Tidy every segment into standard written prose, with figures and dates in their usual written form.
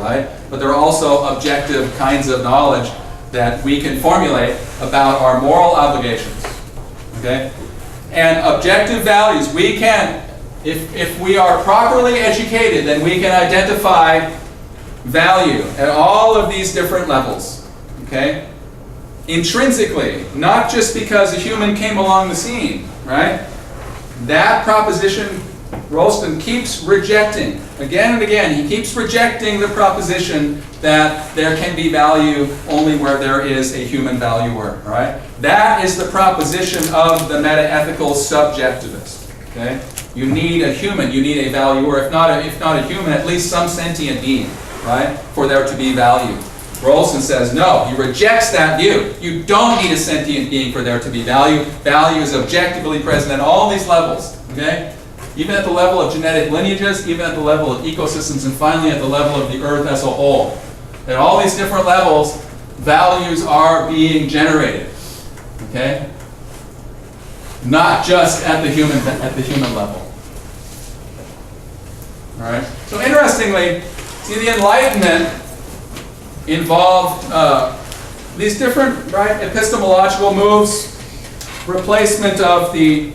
right? But there are also objective kinds of knowledge that we can formulate about our moral obligations, okay? And objective values, we can, if we are properly educated, then we can identify value at all of these different levels, okay? Intrinsically, not just because a human came along the scene, right? That proposition, Rolston keeps rejecting again and again. He keeps rejecting the proposition that there can be value only where there is a human valuer, right? That is the proposition of the metaethical subjectivist, okay? You need a human, you need a valuer. If not a human, at least some sentient being, right, for there to be value. Rolston says no, he rejects that view. You don't need a sentient being for there to be value. Value is objectively present at all these levels, okay? Even at the level of genetic lineages, even at the level of ecosystems, and finally at the level of the earth as a whole. At all these different levels, values are being generated, okay? Not just at the human level. All right. So interestingly, see, the Enlightenment involved these different, right, epistemological moves, replacement of the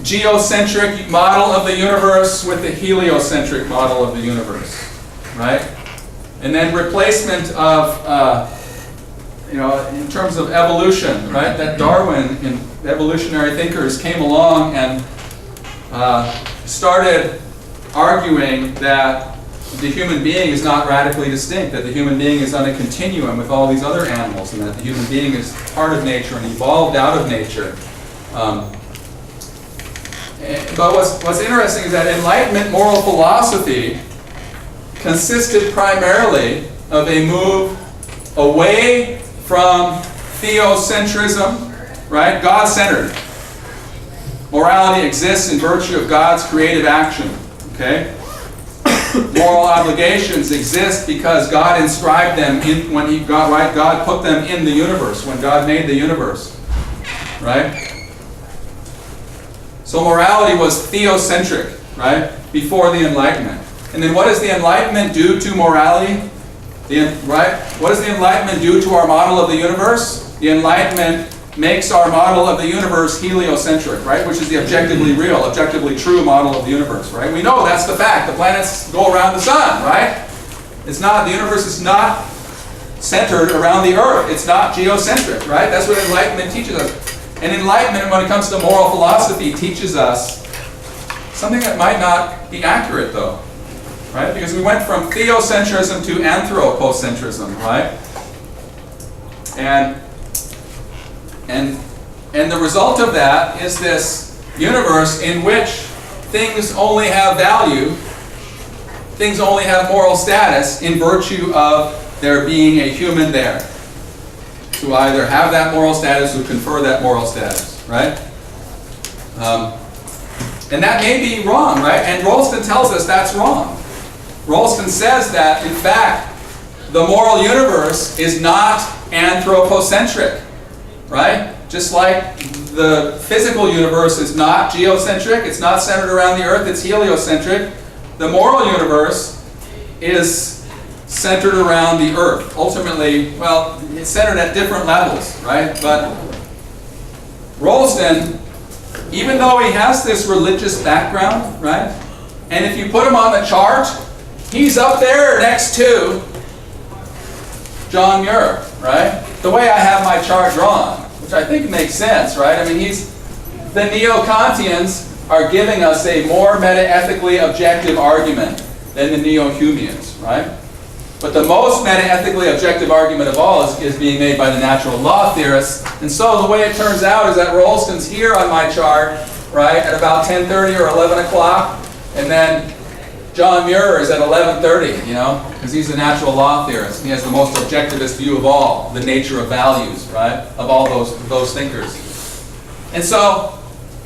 geocentric model of the universe with the heliocentric model of the universe, right? And then replacement of, in terms of evolution, right? That Darwin and evolutionary thinkers came along and started arguing that the human being is not radically distinct, that the human being is on a continuum with all these other animals, and that the human being is part of nature and evolved out of nature. But what's interesting is that Enlightenment moral philosophy consisted primarily of a move away from theocentrism, right? God-centered. Morality exists in virtue of God's creative action, okay? Moral obligations exist because God inscribed them in when God put them in the universe, when God made the universe, right? So morality was theocentric, right, before the Enlightenment. And then what does the Enlightenment do to morality? What does the Enlightenment do to our model of the universe? The Enlightenment makes our model of the universe heliocentric, right, which is the objectively real, objectively true model of the universe, right? We know that's the fact. The planets go around the sun, right? It's not, the universe is not centered around the earth. It's not geocentric, right? That's what Enlightenment teaches us. And Enlightenment, when it comes to moral philosophy, teaches us something that might not be accurate, though, right? Because we went from theocentrism to anthropocentrism, right? And the result of that is this universe in which things only have value, things only have moral status in virtue of there being a human there, to either have that moral status or confer that moral status, right? And that may be wrong, right? And Rolston tells us that's wrong. Rolston says that, in fact, the moral universe is not anthropocentric, right? Just like the physical universe is not geocentric, it's not centered around the earth, it's heliocentric. The moral universe is centered around the earth. Ultimately, well, it's centered at different levels, right? But Rolston, even though he has this religious background, right? And if you put him on the chart, he's up there next to John Muir, right? The way I have my chart drawn, which I think makes sense, right? I mean, the Neo-Kantians are giving us a more metaethically objective argument than the Neo-Humeans, right? But the most metaethically objective argument of all is being made by the natural law theorists. And so the way it turns out is that Rolston's here on my chart, right, at about 10:30 or 11 o'clock, and then John Muir is at 11:30, because he's a natural law theorist. He has the most objectivist view of all, the nature of values, right, of all those thinkers. And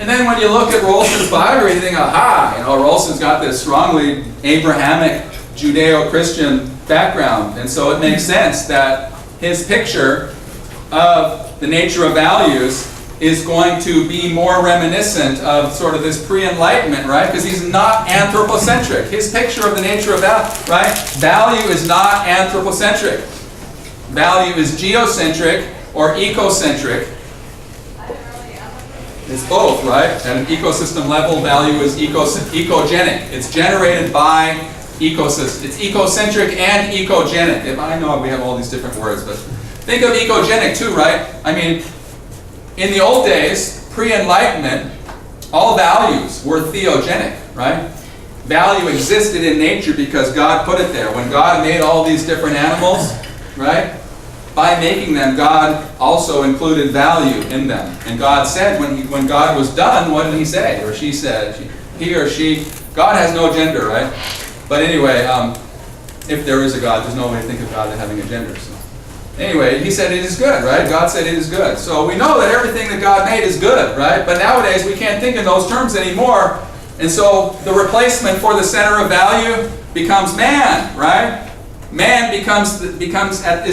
then when you look at Rolston's biography, you think, aha, Rolston's got this strongly Abrahamic Judeo-Christian background, and so it makes sense that his picture of the nature of values is going to be more reminiscent of sort of this pre-enlightenment, right? Because he's not anthropocentric. His picture of the nature of value, right? Value is not anthropocentric. Value is geocentric or ecocentric. It's both, right? At an ecosystem level, value is ecogenic. It's generated by ecosystem. It's ecocentric and ecogenic. If I know we have all these different words, but think of ecogenic too, right? I mean, in the old days, pre-enlightenment, all values were theogenic, right? Value existed in nature because God put it there. When God made all these different animals, right? By making them, God also included value in them. And God said, when God was done, what did he say? Or she said, he or she. God has no gender, right? But anyway, if there is a God, there's no way to think of God as having a gender. So. Anyway, he said it is good, right? God said it is good. So we know that everything that God made is good, right? But nowadays we can't think in those terms anymore. And so the replacement for the center of value becomes man, right? Man is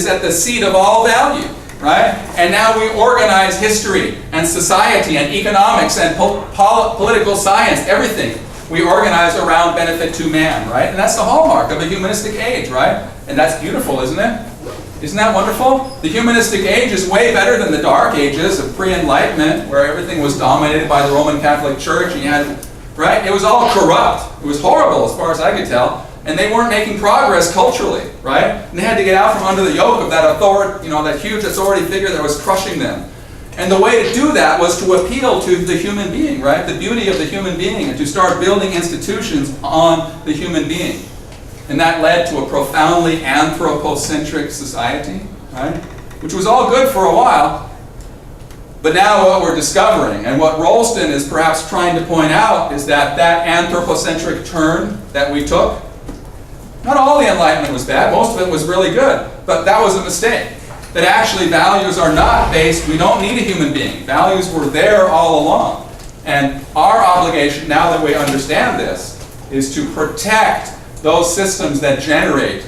at the seat of all value, right? And now we organize history and society and economics and political science, everything. We organize around benefit to man, right? And that's the hallmark of the humanistic age, right? And that's beautiful, isn't it? Isn't that wonderful? The humanistic age is way better than the dark ages of pre-enlightenment, where everything was dominated by the Roman Catholic Church, and you had, right? It was all corrupt. It was horrible as far as I could tell. And they weren't making progress culturally, right? And they had to get out from under the yoke of that authority, that huge authority figure that was crushing them. And the way to do that was to appeal to the human being, right? The beauty of the human being, and to start building institutions on the human being. And that led to a profoundly anthropocentric society, right? Which was all good for a while. But now what we're discovering, and what Rolston is perhaps trying to point out, is that anthropocentric turn that we took, not all the Enlightenment was bad, most of it was really good, but that was a mistake. That actually values are not based, we don't need a human being. Values were there all along. And our obligation, now that we understand this, is to protect those systems that generate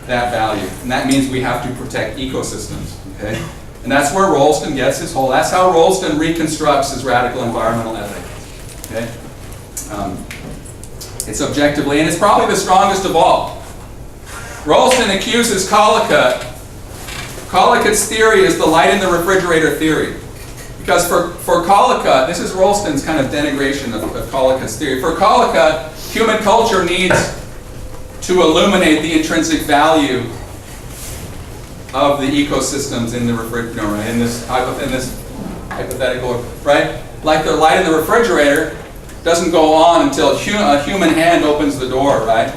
that value. And that means we have to protect ecosystems, okay? And that's where Rolston gets his whole, that's how Rolston reconstructs his radical environmental ethic, okay? It's objectively, and it's probably the strongest of all. Rolston accuses Collicutt's theory is the light in the refrigerator theory. Because for Collicutt, this is Rolston's kind of denigration of Collicutt's theory. For Collicutt, human culture needs to illuminate the intrinsic value of the ecosystems in the refrigerator, right? in this hypothetical, right? Like the light in the refrigerator doesn't go on until a human hand opens the door, right?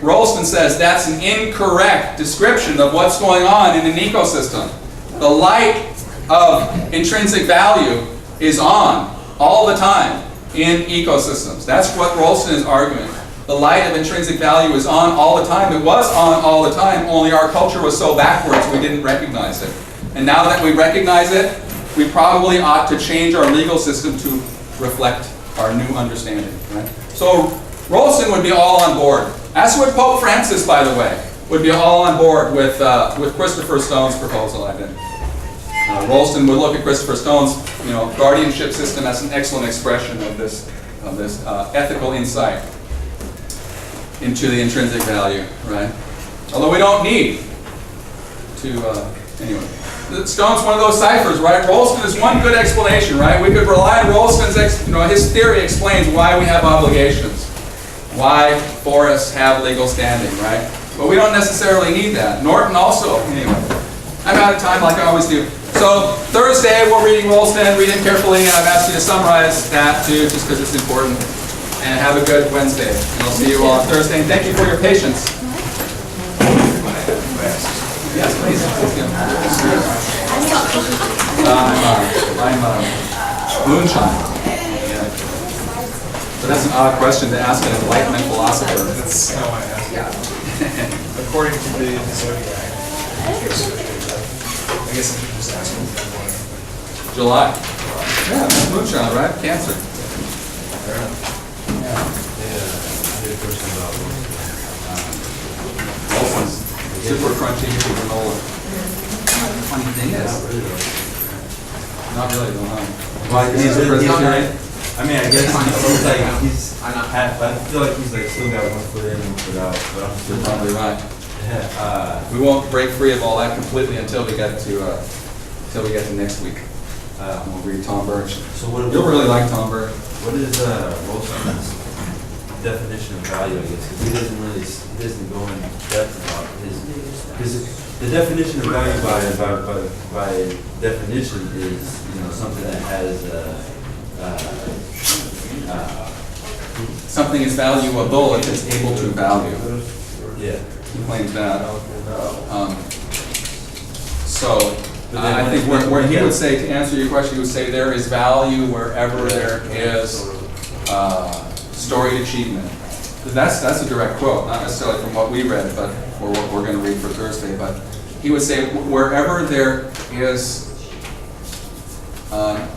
Rolston says that's an incorrect description of what's going on in an ecosystem. The light of intrinsic value is on all the time in ecosystems. That's what Rolston is arguing. The light of intrinsic value is on all the time. It was on all the time, only our culture was so backwards we didn't recognize it. And now that we recognize it, we probably ought to change our legal system to reflect our new understanding. Right? So Rolston would be all on board. As would Pope Francis, by the way, would be all on board with Christopher Stone's proposal, I think. Rolston would look at Christopher Stone's guardianship system as an excellent expression of this ethical insight into the intrinsic value, right? Although we don't need to, anyway. Stone's one of those ciphers, right? Rolston is one good explanation, right? We could rely on Rolston's, his theory explains why we have obligations, why forests have legal standing, right? But we don't necessarily need that. Norton also, anyway. I'm out of time like I always do. So Thursday we're reading Rolston, read it carefully, and I've asked you to summarize that too, just because it's important. And have a good Wednesday. And I'll see you all on Thursday. And thank you for your patience. Yes, please. I'm moonshine. Yeah. But that's an odd question to ask an Enlightenment philosopher. That's how I ask. Yeah. According to the zodiac, I guess I should just ask him. July. Yeah, that's moonshine, right? Cancer. Fair enough. Yeah, I did a question about Rolston's super crunchy granola. Funny thing is, Not really, no, huh? Well, He's a Presbyterian? I mean, I guess he's like, he's, I'm not- I feel like he's like still got one foot in, one foot out, but I'm still You're probably right. Yeah, We won't break free of all that completely until we get to next week. We'll read Tom Birch. so what? You'll really like Tom Birch. What is Wilson's definition of value? I guess because he doesn't go in depth about because the definition of value by definition is something that has Something is valuable if it's able to value. yeah. He claims that. So, I think where he would say, to answer your question, he would say there is value wherever there is storied achievement. That's a direct quote, not necessarily from what we read, but or what we're going to read for Thursday. But he would say wherever there is an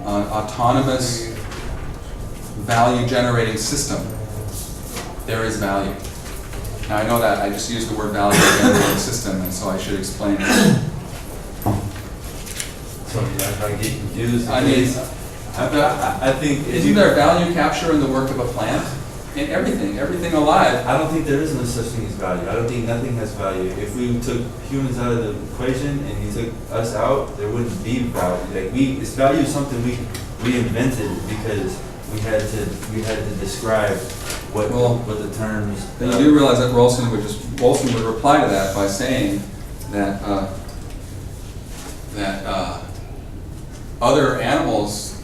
autonomous value-generating system, there is value. Now I know that I just used the word value-generating system, and so I should explain it. So if I get confused, I mean, I think isn't there value capture in the work of a plant? In everything alive. I don't think there is no such thing as value. I don't think nothing has value. If we took humans out of the equation and you took us out, there wouldn't be value. Like this value is something we invented because we had to describe what the terms. Then you do realize that Rolson would reply to that by saying that other animals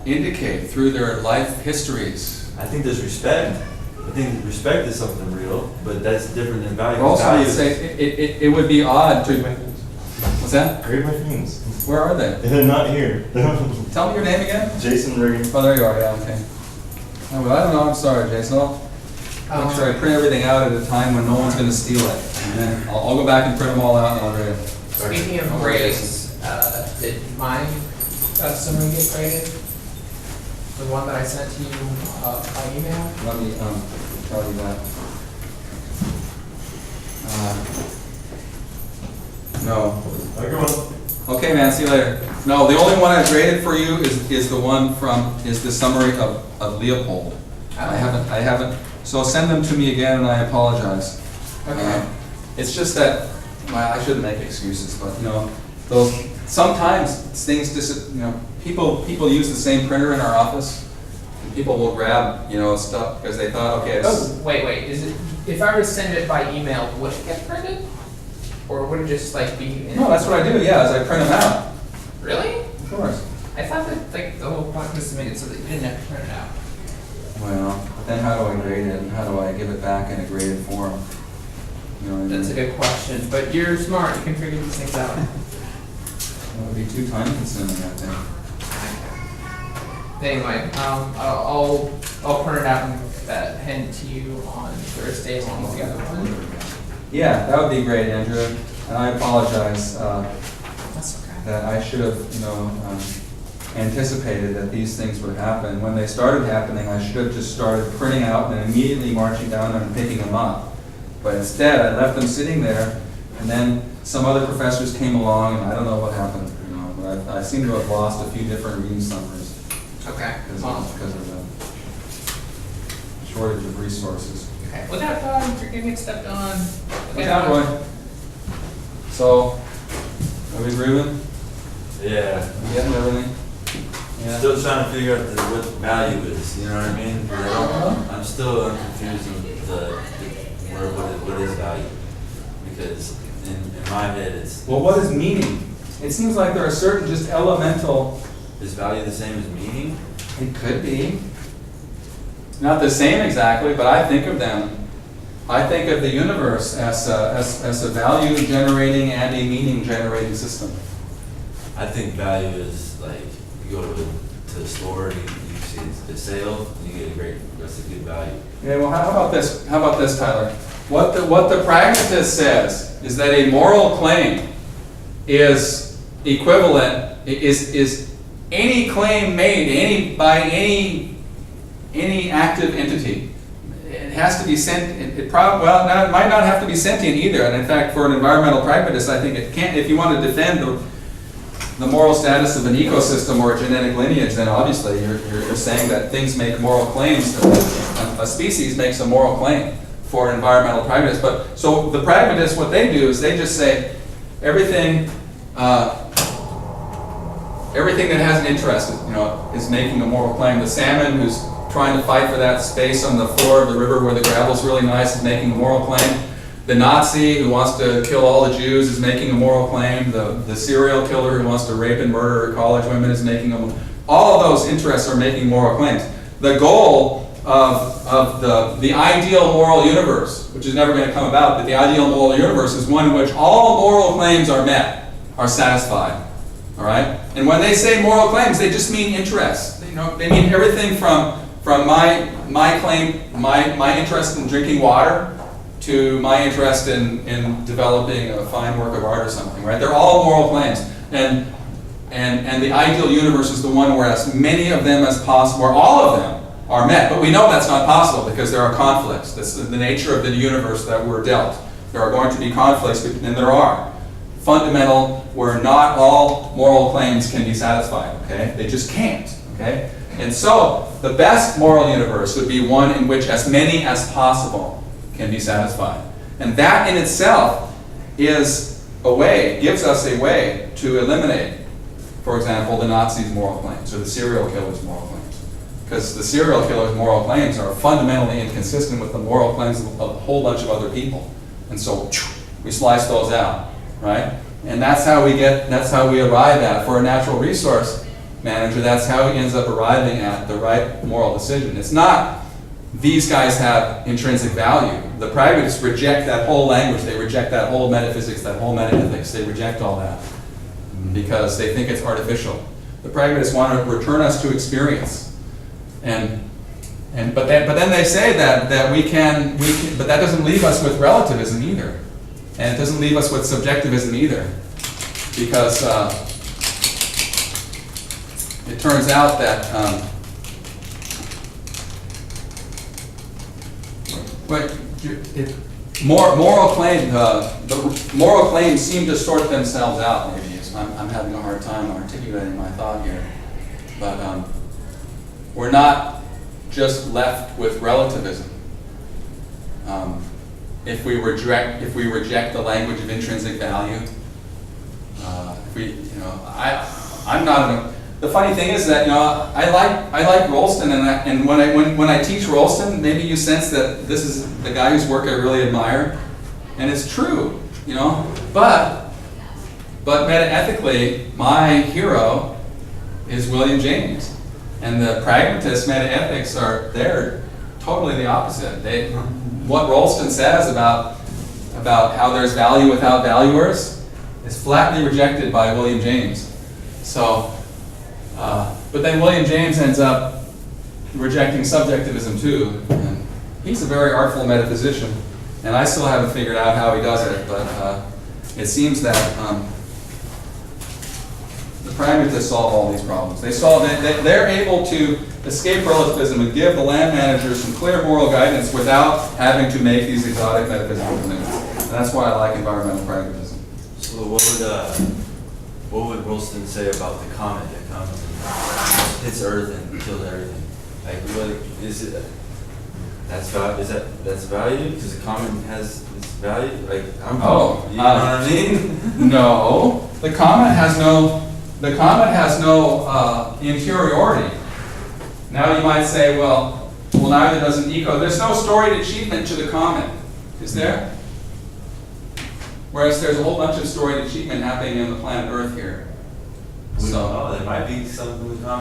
indicate through their life histories. I think there's respect. I think respect is something real, but that's different than value. Rolson Value would is- say it would be odd to. What's that? Grade my things. Where are they? They're not here. Tell me your name again. Jason Reagan. Oh, there you are. Yeah, okay. Oh, well, I don't know. I'm sorry, Jason. I'll make sure I print everything out at a time when no one's going to steal it, and then I'll go back and print them all out and I'll grade them. Speaking of grades, did my summary get graded? The one that I sent to you by email? Let me tell you that. No. Okay, man. See you later. No, the only one I've graded for you is the one is the summary of Leopold. I haven't. So send them to me again, and I apologize. Okay. It's just that I shouldn't make excuses, but those sometimes things people use the same printer in our office, and people will grab stuff because they thought, okay, Oh, wait. Is it? If I were to send it by email, would it get printed, or would it just be? No, that's what I do. Yeah, is I print them out. Really? Of course. I thought that the whole point was to make it so that you didn't have to print it out. Well, but then how do I grade it, and how do I give it back in a graded form? You know what I mean? That's a good question, but you're smart. You can figure these things out. It would be too time consuming, I think. Anyway, I'll print it out and hand it to you on Thursday along with the other one. Yeah, that would be great, Andrew. And I apologize That's okay. that I should have, anticipated that these things would happen. When they started happening, I should have just started printing out and immediately marching down and picking them up. But instead, I left them sitting there, and then some other professors came along, and I don't know what happened. But I seem to have lost a few different reading summaries Okay. because of the shortage of resources. Okay. Look out, Todd. You're getting stepped on. Look out, Roy. So, are we grooving? Yeah. We getting everything? Yeah. Still trying to figure out what value is, you know what I mean? 'Cause I'm still confused with what is value. Because in my head, Well, what is meaning? It seems like there are certain just elemental. is value the same as meaning? It could be. Not the same exactly, but I think of them. I think of the universe as a value-generating and a meaning-generating system. I think value is like you go to the store and you see the sale, and you get that's a good value. Okay, well, how about this? How about this, Tyler? What the pragmatist says is that a moral claim is equivalent, is any claim made by any active entity. It has to be it might not have to be sentient either. And in fact, for an environmental pragmatist, I think it can't. If you want to defend the moral status of an ecosystem or a genetic lineage, then obviously you're saying that things make moral claims. A species makes a moral claim for environmental pragmatists. But so the pragmatists, what they do is they just say everything that has an interest, is making a moral claim. The salmon who's trying to fight for that space on the floor of the river where the gravel's really nice is making a moral claim. The Nazi who wants to kill all the Jews is making a moral claim. The serial killer who wants to rape and murder college women is making all of those interests are making moral claims. The goal of the ideal moral universe, which is never going to come about, but the ideal moral universe is one in which all moral claims are met, are satisfied. All right? And when they say moral claims, they just mean interests. They mean everything from my claim, my interest in drinking water, to my interest in developing a fine work of art or something, right? They're all moral claims. And the ideal universe is the one where as many of them as possible, where all of them are met. But we know that's not possible because there are conflicts. That's the nature of the universe that we're dealt. There are going to be conflicts, and there are. Fundamental, where not all moral claims can be satisfied, okay? They just can't, okay? And so, the best moral universe would be one in which as many as possible can be satisfied. And that in itself is a way, gives us a way to eliminate, for example, the Nazis' moral claims or the serial killer's moral claims. Because the serial killer's moral claims are fundamentally inconsistent with the moral claims of a whole bunch of other people. And so we slice those out, right? And that's how we arrive at, for a natural resource manager, that's how he ends up arriving at the right moral decision. It's not these guys have intrinsic value. The pragmatists reject that whole language, they reject that whole metaphysics, that whole metaethics, they reject all that because they think it's artificial. The pragmatists want to return us to experience. But then they say that we can, but that doesn't leave us with relativism either. And it doesn't leave us with subjectivism either. Because it turns out that moral claims seem to sort themselves out, maybe. I'm having a hard time articulating my thought here. But we're not just left with relativism. If we reject the language of intrinsic value, I'm not. The funny thing is that I like Rolston, and when I teach Rolston, maybe you sense that this is the guy whose work I really admire, and it's true, But metaethically, my hero is William James, and the pragmatist metaethics they're totally the opposite. What Rolston says about how there's value without valuers is flatly rejected by William James. So, but then William James ends up rejecting subjectivism too. And he's a very artful metaphysician, and I still haven't figured out how he does it, but it seems that the pragmatists solve all these problems. They're able to escape relativism and give the land managers some clear moral guidance without having to make these exotic metaphysical claims. And that's why I like environmental pragmatism. So what would Rolston say about the comet that comes and hits Earth and kills everything? Like, what is it? That's value because the comet has its value. Like, you know what I mean? No, the comet has no inferiority. Now you might say, well, neither does an eco. There's no storied achievement to the comet, is there? Whereas there's a whole bunch of storied achievement happening on the planet Earth here. There might be something with comet.